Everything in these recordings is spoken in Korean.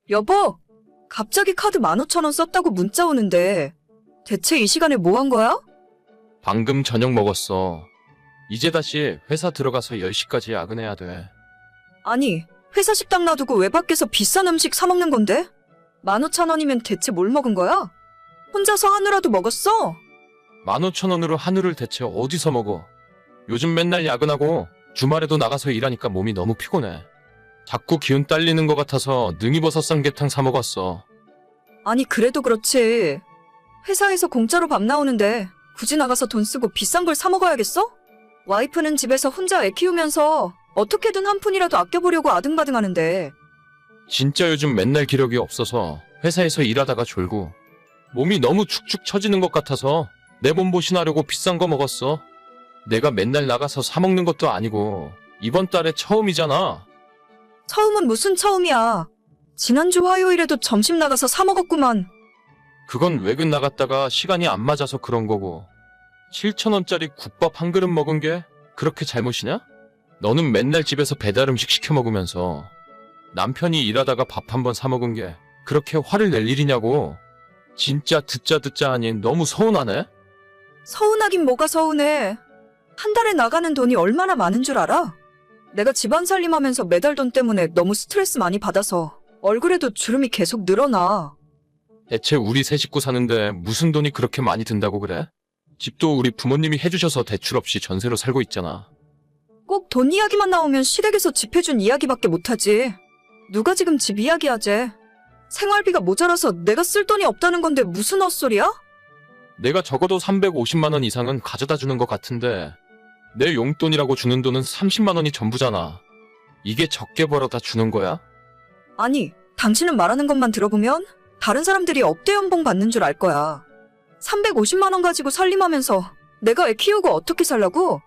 여보, 갑자기 카드 15,000원 썼다고 문자 오는데 대체 이 시간에 뭐 한 거야? 방금 저녁 먹었어. 이제 다시 회사 들어가서 10시까지 야근해야 돼. 아니, 회사 식당 놔두고 왜 밖에서 비싼 음식 사 먹는 건데? 15,000원이면 대체 뭘 먹은 거야? 혼자서 한우라도 먹었어? 15,000원으로 한우를 대체 어디서 먹어? 요즘 맨날 야근하고 주말에도 나가서 일하니까 몸이 너무 피곤해. 자꾸 기운 딸리는 것 같아서 능이버섯 삼계탕 사 먹었어. 아니, 그래도 그렇지. 회사에서 공짜로 밥 나오는데 굳이 나가서 돈 쓰고 비싼 걸 사 먹어야겠어? 와이프는 집에서 혼자 애 키우면서 어떻게든 한 푼이라도 아껴보려고 아등바등 하는데. 진짜 요즘 맨날 기력이 없어서 회사에서 일하다가 졸고 몸이 너무 축축 처지는 것 같아서 내 몸보신하려고 비싼 거 먹었어. 내가 맨날 나가서 사 먹는 것도 아니고 이번 달에 처음이잖아. 처음은 무슨 처음이야. 지난주 화요일에도 점심 나가서 사 먹었구만. 그건 외근 나갔다가 시간이 안 맞아서 그런 거고 7,000원짜리 국밥 한 그릇 먹은 게 그렇게 잘못이냐? 너는 맨날 집에서 배달 음식 시켜 먹으면서 남편이 일하다가 밥 한 번 사 먹은 게 그렇게 화를 낼 일이냐고. 진짜 듣자 하니 너무 서운하네? 서운하긴 뭐가 서운해. 한 달에 나가는 돈이 얼마나 많은 줄 알아? 내가 집안 살림하면서 매달 돈 때문에 너무 스트레스 많이 받아서 얼굴에도 주름이 계속 늘어나. 대체 우리 세 식구 사는데 무슨 돈이 그렇게 많이 든다고 그래? 집도 우리 부모님이 해주셔서 대출 없이 전세로 살고 있잖아. 꼭 돈 이야기만 나오면 시댁에서 집 해준 이야기밖에 못하지. 누가 지금 집 이야기하재. 생활비가 모자라서 내가 쓸 돈이 없다는 건데 무슨 헛소리야? 내가 적어도 350만 원 이상은 가져다 주는 것 같은데 내 용돈이라고 주는 돈은 30만 원이 전부잖아. 이게 적게 벌어다 주는 거야? 아니, 당신은 말하는 것만 들어보면 다른 사람들이 억대 연봉 받는 줄 알 거야. 350만 원 가지고 살림하면서 내가 애 키우고 어떻게 살라고?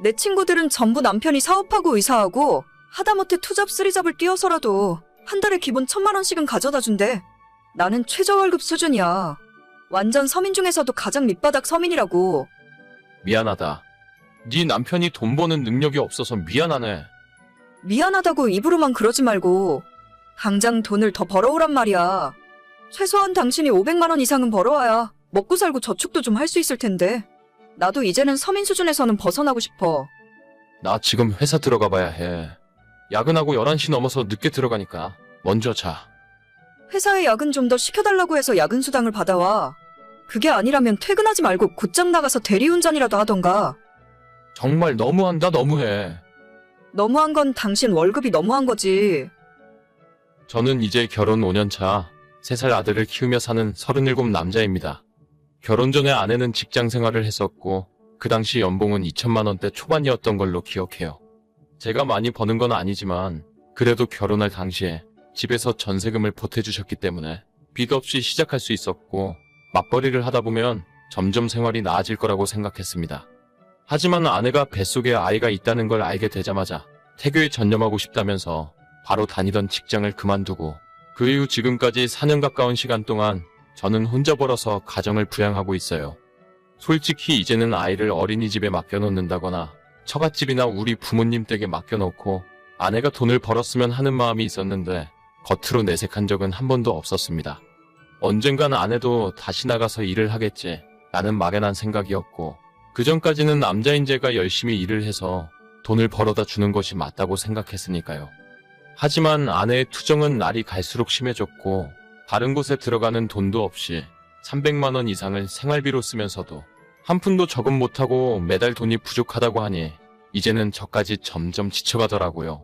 내 친구들은 전부 남편이 사업하고 의사하고 하다못해 투잡 쓰리잡을 뛰어서라도 한 달에 기본 1,000만 원씩은 가져다 준대. 나는 최저월급 수준이야. 완전 서민 중에서도 가장 밑바닥 서민이라고. 미안하다. 네 남편이 돈 버는 능력이 없어서 미안하네. 미안하다고 입으로만 그러지 말고 당장 돈을 더 벌어오란 말이야. 최소한 당신이 500만 원 이상은 벌어와야 먹고 살고 저축도 좀 할 수 있을 텐데. 나도 이제는 서민 수준에서는 벗어나고 싶어. 나 지금 회사 들어가 봐야 해. 야근하고 11시 넘어서 늦게 들어가니까 먼저 자. 회사에 야근 좀 더 시켜달라고 해서 야근 수당을 받아와. 그게 아니라면 퇴근하지 말고 곧장 나가서 대리운전이라도 하던가. 정말 너무한다 너무해. 너무한 건 당신 월급이 너무한 거지. 저는 이제 결혼 5년 차 3살 아들을 키우며 사는 37 남자입니다. 결혼 전에 아내는 직장 생활을 했었고 그 당시 연봉은 2천만 원대 초반이었던 걸로 기억해요. 제가 많이 버는 건 아니지만 그래도 결혼할 당시에 집에서 전세금을 보태주셨기 때문에 빚 없이 시작할 수 있었고 맞벌이를 하다 보면 점점 생활이 나아질 거라고 생각했습니다. 하지만 아내가 뱃속에 아이가 있다는 걸 알게 되자마자 태교에 전념하고 싶다면서 바로 다니던 직장을 그만두고 그 이후 지금까지 4년 가까운 시간 동안 저는 혼자 벌어서 가정을 부양하고 있어요. 솔직히 이제는 아이를 어린이집에 맡겨놓는다거나 처갓집이나 우리 부모님 댁에 맡겨놓고 아내가 돈을 벌었으면 하는 마음이 있었는데 겉으로 내색한 적은 한 번도 없었습니다. 언젠간 아내도 다시 나가서 일을 하겠지 라는 막연한 생각이었고 그전까지는 남자인 제가 열심히 일을 해서 돈을 벌어다 주는 것이 맞다고 생각했으니까요. 하지만 아내의 투정은 날이 갈수록 심해졌고 다른 곳에 들어가는 돈도 없이 300만 원 이상을 생활비로 쓰면서도 한 푼도 저금 못하고 매달 돈이 부족하다고 하니 이제는 저까지 점점 지쳐가더라고요.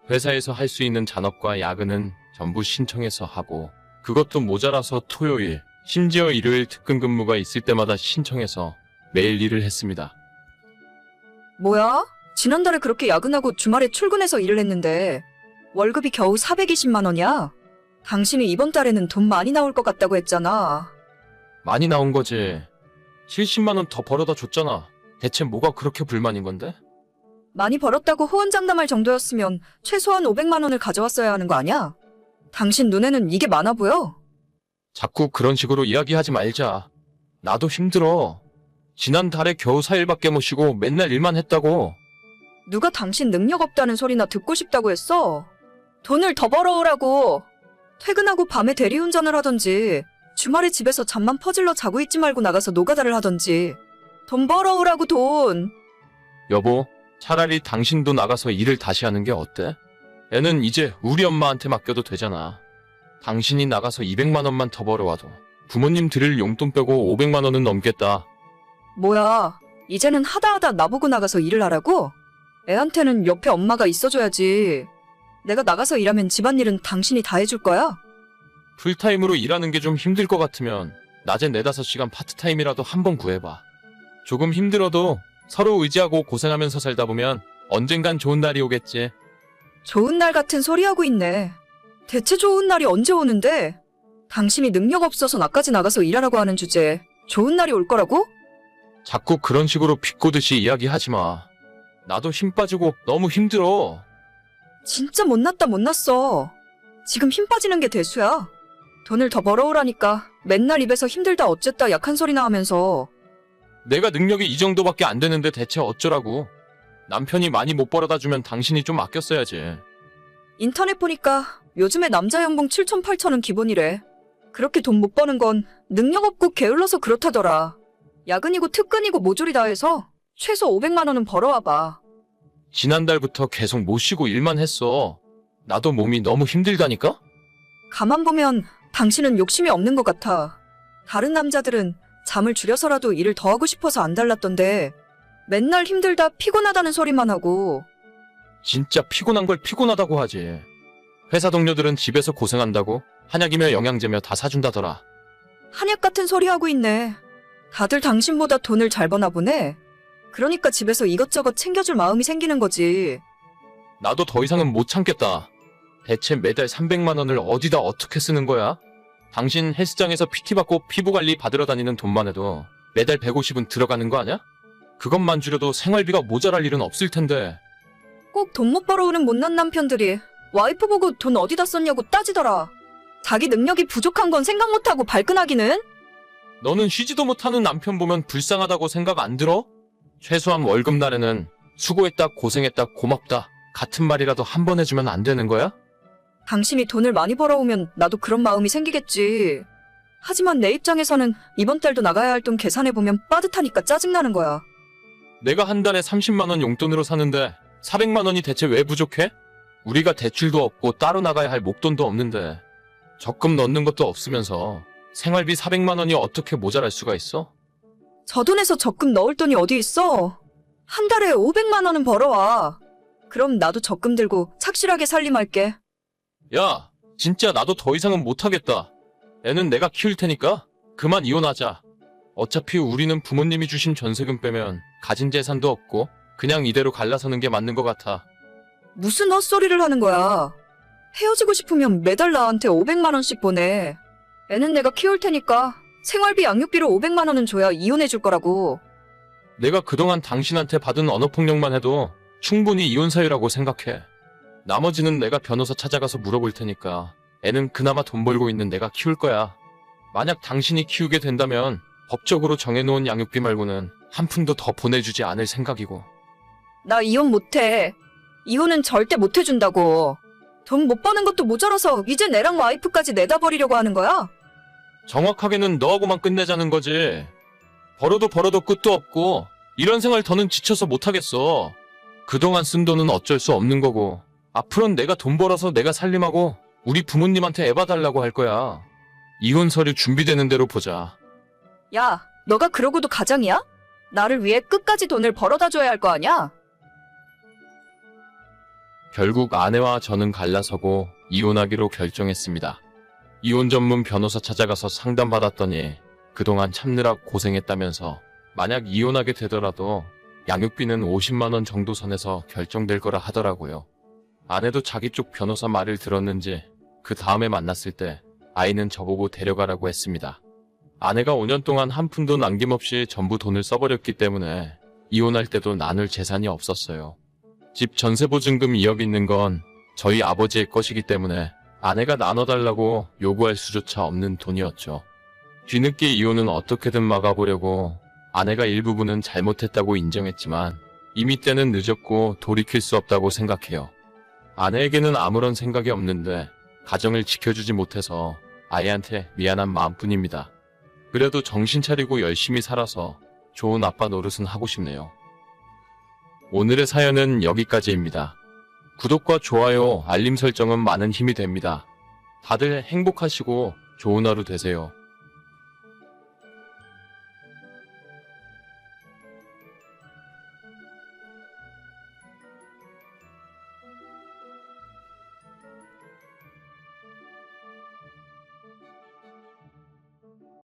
회사에서 할 수 있는 잔업과 야근은 전부 신청해서 하고 그것도 모자라서 토요일, 심지어 일요일 특근 근무가 있을 때마다 신청해서 매일 일을 했습니다. 뭐야? 지난달에 그렇게 야근하고 주말에 출근해서 일을 했는데 월급이 겨우 420만 원이야? 당신이 이번 달에는 돈 많이 나올 것 같다고 했잖아. 많이 나온 거지. 70만 원 더 벌어다 줬잖아. 대체 뭐가 그렇게 불만인 건데? 많이 벌었다고 호언장담할 정도였으면 최소한 500만 원을 가져왔어야 하는 거 아니야? 당신 눈에는 이게 많아 보여? 자꾸 그런 식으로 이야기하지 말자. 나도 힘들어. 지난달에 겨우 4일밖에 못 쉬고 맨날 일만 했다고. 누가 당신 능력 없다는 소리나 듣고 싶다고 했어? 돈을 더 벌어오라고. 퇴근하고 밤에 대리운전을 하던지 주말에 집에서 잠만 퍼질러 자고 있지 말고 나가서 노가다를 하던지 돈 벌어오라고 돈. 여보, 차라리 당신도 나가서 일을 다시 하는 게 어때? 애는 이제 우리 엄마한테 맡겨도 되잖아. 당신이 나가서 200만 원만 더 벌어와도 부모님 드릴 용돈 빼고 500만 원은 넘겠다. 뭐야, 이제는 하다 나보고 나가서 일을 하라고? 애한테는 옆에 엄마가 있어줘야지. 내가 나가서 일하면 집안일은 당신이 다 해줄 거야? 풀타임으로 일하는 게 좀 힘들 것 같으면 낮에 4-5시간 파트타임이라도 한번 구해봐. 조금 힘들어도 서로 의지하고 고생하면서 살다 보면 언젠간 좋은 날이 오겠지. 좋은 날 같은 소리 하고 있네. 대체 좋은 날이 언제 오는데? 당신이 능력 없어서 나까지 나가서 일하라고 하는 주제에 좋은 날이 올 거라고? 자꾸 그런 식으로 비꼬듯이 이야기하지 마. 나도 힘 빠지고 너무 힘들어. 진짜 못났다 못났어. 지금 힘 빠지는 게 대수야. 돈을 더 벌어오라니까 맨날 입에서 힘들다 어쨌다 약한 소리나 하면서. 내가 능력이 이 정도밖에 안 되는데 대체 어쩌라고. 남편이 많이 못 벌어다 주면 당신이 좀 아껴 써야지. 인터넷 보니까 요즘에 남자 연봉 7천 8천은 기본이래. 그렇게 돈 못 버는 건 능력 없고 게을러서 그렇다더라. 야근이고 특근이고 모조리 다 해서 최소 500만 원은 벌어와봐. 지난달부터 계속 못 쉬고 일만 했어. 나도 몸이 너무 힘들다니까? 가만 보면 당신은 욕심이 없는 것 같아. 다른 남자들은 잠을 줄여서라도 일을 더 하고 싶어서 안 달랐던데 맨날 힘들다 피곤하다는 소리만 하고. 진짜 피곤한 걸 피곤하다고 하지. 회사 동료들은 집에서 고생한다고 한약이며 영양제며 다 사준다더라. 한약 같은 소리 하고 있네. 다들 당신보다 돈을 잘 버나 보네. 그러니까 집에서 이것저것 챙겨줄 마음이 생기는 거지. 나도 더 이상은 못 참겠다. 대체 매달 300만 원을 어디다 어떻게 쓰는 거야? 당신 헬스장에서 PT 받고 피부관리 받으러 다니는 돈만 해도 매달 150은 들어가는 거 아냐? 그것만 줄여도 생활비가 모자랄 일은 없을 텐데. 꼭 돈 못 벌어오는 못난 남편들이 와이프 보고 돈 어디다 썼냐고 따지더라. 자기 능력이 부족한 건 생각 못하고 발끈하기는? 너는 쉬지도 못하는 남편 보면 불쌍하다고 생각 안 들어? 최소한 월급날에는 수고했다, 고생했다, 고맙다 같은 말이라도 한 번 해주면 안 되는 거야? 당신이 돈을 많이 벌어오면 나도 그런 마음이 생기겠지. 하지만 내 입장에서는 이번 달도 나가야 할 돈 계산해보면 빠듯하니까 짜증나는 거야. 내가 한 달에 30만 원 용돈으로 사는데 400만 원이 대체 왜 부족해? 우리가 대출도 없고 따로 나가야 할 목돈도 없는데 적금 넣는 것도 없으면서 생활비 400만 원이 어떻게 모자랄 수가 있어? 저 돈에서 적금 넣을 돈이 어디 있어? 한 달에 500만 원은 벌어와. 그럼 나도 적금 들고 착실하게 살림할게. 야, 진짜 나도 더 이상은 못하겠다. 애는 내가 키울 테니까 그만 이혼하자. 어차피 우리는 부모님이 주신 전세금 빼면 가진 재산도 없고 그냥 이대로 갈라서는 게 맞는 것 같아. 무슨 헛소리를 하는 거야. 헤어지고 싶으면 매달 나한테 500만 원씩 보내. 애는 내가 키울 테니까 생활비 양육비로 500만 원은 줘야 이혼해 줄 거라고. 내가 그동안 당신한테 받은 언어폭력만 해도 충분히 이혼 사유라고 생각해. 나머지는 내가 변호사 찾아가서 물어볼 테니까 애는 그나마 돈 벌고 있는 내가 키울 거야. 만약 당신이 키우게 된다면 법적으로 정해놓은 양육비 말고는 한 푼도 더 보내주지 않을 생각이고. 나 이혼 못해. 이혼은 절대 못 해준다고. 돈 못 버는 것도 모자라서 이제 내랑 와이프까지 내다 버리려고 하는 거야? 정확하게는 너하고만 끝내자는 거지. 벌어도 끝도 없고 이런 생활 더는 지쳐서 못하겠어. 그동안 쓴 돈은 어쩔 수 없는 거고 앞으로는 내가 돈 벌어서 내가 살림하고 우리 부모님한테 애 봐달라고 할 거야. 이혼 서류 준비되는 대로 보자. 야, 너가 그러고도 가장이야? 나를 위해 끝까지 돈을 벌어다 줘야 할 거 아냐? 결국 아내와 저는 갈라서고 이혼하기로 결정했습니다. 이혼 전문 변호사 찾아가서 상담받았더니 그동안 참느라 고생했다면서 만약 이혼하게 되더라도 양육비는 50만 원 정도 선에서 결정될 거라 하더라고요. 아내도 자기 쪽 변호사 말을 들었는지 그 다음에 만났을 때 아이는 저보고 데려가라고 했습니다. 아내가 5년 동안 한 푼도 남김없이 전부 돈을 써버렸기 때문에 이혼할 때도 나눌 재산이 없었어요. 집 전세보증금 2억 있는 건 저희 아버지의 것이기 때문에 아내가 나눠달라고 요구할 수조차 없는 돈이었죠. 뒤늦게 이혼은 어떻게든 막아보려고 아내가 일부분은 잘못했다고 인정했지만 이미 때는 늦었고 돌이킬 수 없다고 생각해요. 아내에게는 아무런 생각이 없는데 가정을 지켜주지 못해서 아이한테 미안한 마음뿐입니다. 그래도 정신 차리고 열심히 살아서 좋은 아빠 노릇은 하고 싶네요. 오늘의 사연은 여기까지입니다. 구독과 좋아요, 알림 설정은 많은 힘이 됩니다. 다들 행복하시고 좋은 하루 되세요.